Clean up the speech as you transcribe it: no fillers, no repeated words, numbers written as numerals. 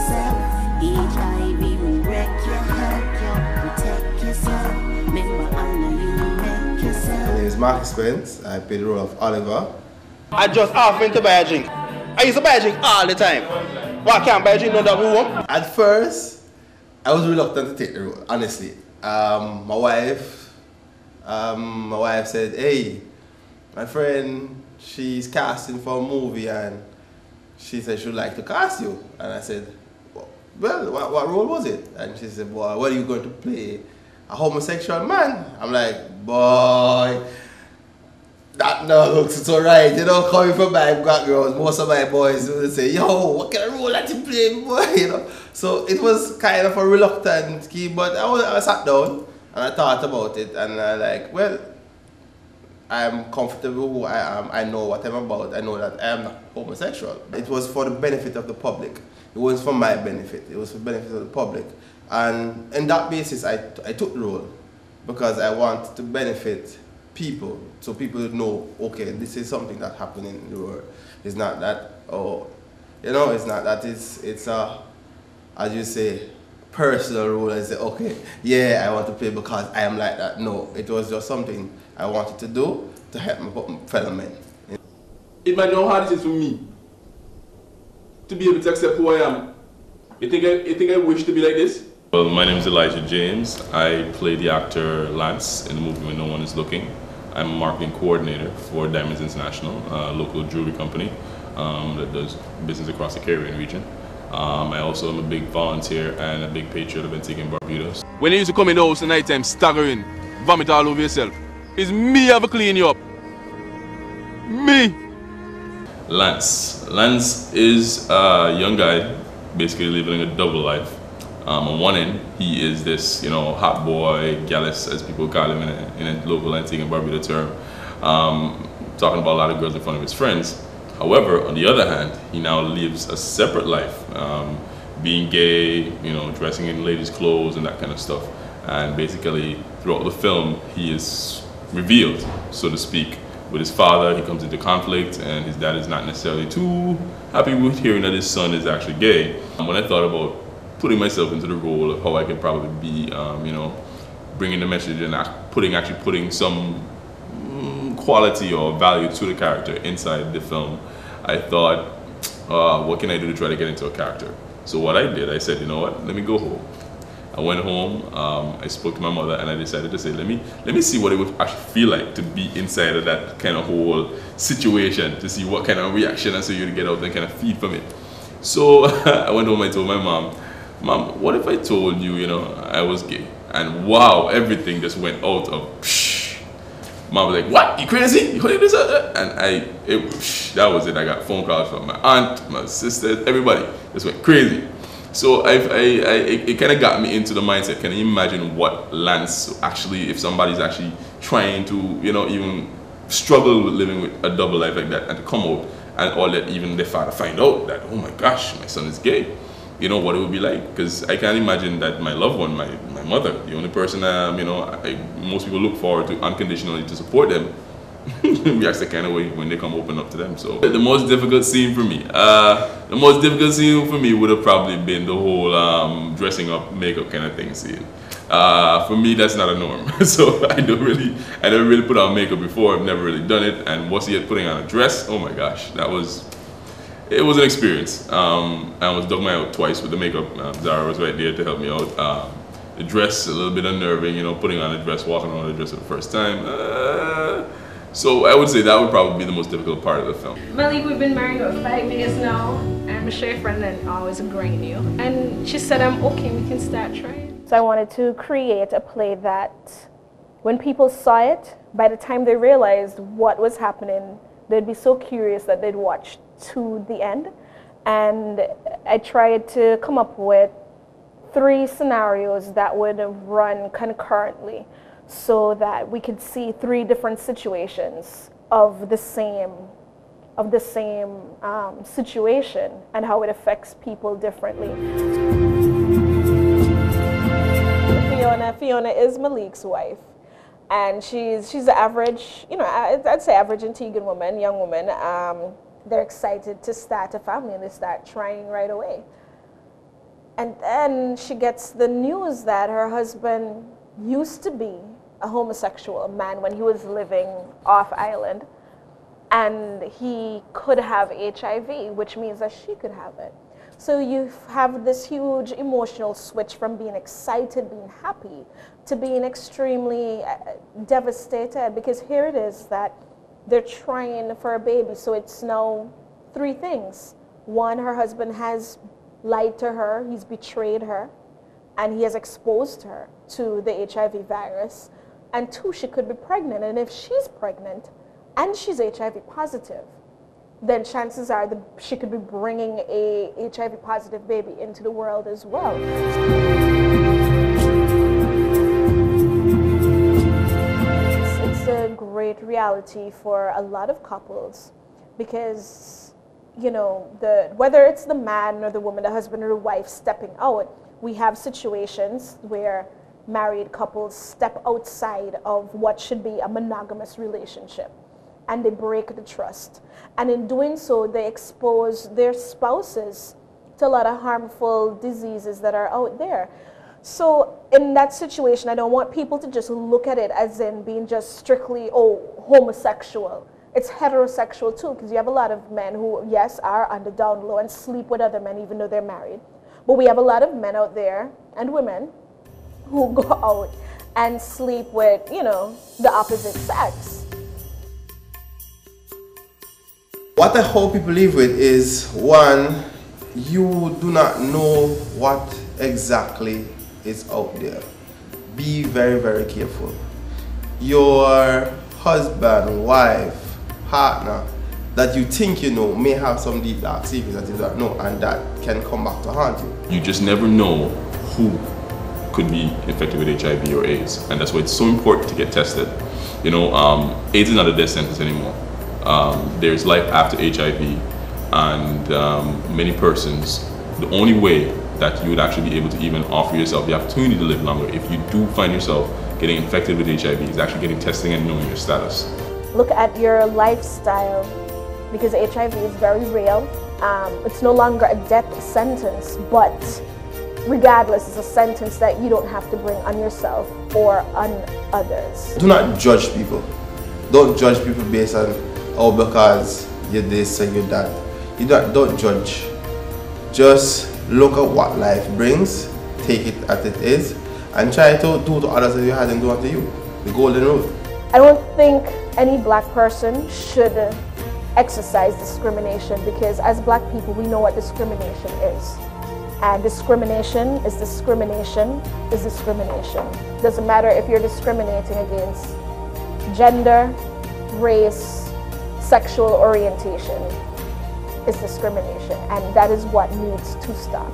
yourself. HIV will wreck your health, yo. Protect yourself. Remember, I know you make yourself. My name is Marcus Spence. I play the role of Oliver. I just offered to buy a drink. I used to buy a drink all the time. Why can't buy a drink in that room? At first, I was reluctant to take the role, honestly. My wife said, hey, my friend, she's casting for a movie and she said she would like to cast you. And I said, well, what role was it? And she said, boy, what are you going to play? A homosexual man? I'm like, boy, that no looks so right. You know, coming from my background, most of my boys would say, yo, what kind of role that you play, boy? You know? So it was kind of a reluctant key, but I sat down and I thought about it and I like, well, I'm comfortable who I am, I know what I'm about, I know that I am not homosexual. It was for the benefit of the public. It was for my benefit, it was for the benefit of the public. And in that basis, I took the role because I want to benefit people, so people would know, okay, this is something that happened in the world. It's not that, oh, you know, it's not that it's a, as you say, personal role. I say, okay, yeah, I want to play because I am like that. No, it was just something I wanted to do to help my fellow men. Imagine how hard it is for me to be able to accept who I am. You think I wish to be like this? Well, my name is Elijah James. I play the actor Lance in the movie When No One Is Looking. I'm a marketing coordinator for Diamonds International, a local jewelry company that does business across the Caribbean region. I also am a big volunteer and a big patriot of Antigua and Barbados. When you used to come in the house at night time, staggering, vomit all over yourself, it's me have to clean you up. Me. Lance. Lance is a young guy, basically living a double life. On one end, he is this, you know, hot boy, gallus, as people call him in a local Antigua and Barbuda term, talking about a lot of girls in front of his friends. However, on the other hand, he now lives a separate life, being gay, you know, dressing in ladies' clothes and that kind of stuff. And basically, throughout the film, he is revealed, so to speak. With his father, he comes into conflict, and his dad is not necessarily too happy with hearing that his son is actually gay. When I thought about putting myself into the role of how I could probably be, you know, bringing the message and actually putting some quality or value to the character inside the film, I thought, what can I do to try to get into a character? So what I did, I said, you know what, let me go home. I went home, I spoke to my mother, and I decided to say, let me see what it would actually feel like to be inside of that kind of whole situation, to see what kind of reaction I saw you to get out and kind of feed from it. So I went home, I told my mom, Mom, what if I told you, you know, I was gay? And wow, everything just went out of psh. Mom was like, what? You crazy? You heard this? And that was it. I got phone calls from my aunt, my sisters, everybody just went crazy. So it kind of got me into the mindset. Can you imagine what Lance actually, if somebody's actually trying to, you know, even struggle with living with a double life like that and to come out and all that, even their father find out that, oh my gosh, my son is gay. You know what it would be like, because I can't imagine that my loved one, my mother, the only person you know, most people look forward to unconditionally to support them, reacts the kind of way when they come open up to them. So the most difficult scene for me, would have probably been the whole dressing up, makeup kind of thing scene. For me, that's not a norm. So I don't really put on makeup before. I've never really done it, and once yet putting on a dress, oh my gosh, it was an experience. I almost dug my out twice with the makeup. Zara was right there to help me out. The dress, a little bit unnerving, you know, putting on a dress, walking on a dress for the first time. So I would say that would probably be the most difficult part of the film. Malik, we've been married for 5 years now. I'm sure your friend and always agreeing you. And she said, I'm okay, we can start trying. So I wanted to create a play that when people saw it, by the time they realized what was happening, they'd be so curious that they'd watch to the end. And I tried to come up with 3 scenarios that would run concurrently so that we could see 3 different situations of the same situation and how it affects people differently. Fiona is Malik's wife, and she's the average, you know, I'd say average Antiguan woman, young woman. They're excited to start a family and they start trying right away. And then she gets the news that her husband used to be a homosexual man when he was living off island, and he could have HIV, which means that she could have it. So you have this huge emotional switch from being excited, being happy, to being extremely devastated, because here it is that they're trying for a baby. So it's now three things. One, her husband has lied to her, he's betrayed her, and he has exposed her to the HIV virus. And two, she could be pregnant, and if she's pregnant and she's HIV positive, then chances are that she could be bringing a HIV positive baby into the world as well. It's a great reality for a lot of couples, because, you know, whether it's the man or the woman, the husband or the wife stepping out, we have situations where married couples step outside of what should be a monogamous relationship, and they break the trust. And in doing so, they expose their spouses to a lot of harmful diseases that are out there. So in that situation, I don't want people to just look at it as in being just strictly, oh, homosexual. It's heterosexual too, because you have a lot of men who, yes, are on the down low and sleep with other men even though they're married. But we have a lot of men out there, and women, who go out and sleep with, you know, the opposite sex. What I hope people live with is, one, you do not know what exactly is out there. Be very, very careful. Your husband, wife, partner that you think you know may have some deep dark secrets that you don't know, and that can come back to haunt you. You just never know who could be infected with HIV or AIDS, and that's why it's so important to get tested. You know, AIDS is not a death sentence anymore. There's life after HIV, and many persons, the only way that you would actually be able to even offer yourself the opportunity to live longer, if you do find yourself getting infected with HIV, is actually getting testing and knowing your status. Look at your lifestyle, because HIV is very real. It's no longer a death sentence, but regardless, it's a sentence that you don't have to bring on yourself or on others. Do not judge people. Don't judge people based on, oh, because you're this and you're that. Don't judge. Just look at what life brings, take it as it is, and try to do to others as you hadn't done to you. The golden rule. I don't think any black person should exercise discrimination, because as black people, we know what discrimination is. And discrimination is discrimination is discrimination. Doesn't matter if you're discriminating against gender, race, sexual orientation. It's discrimination, and that is what needs to stop.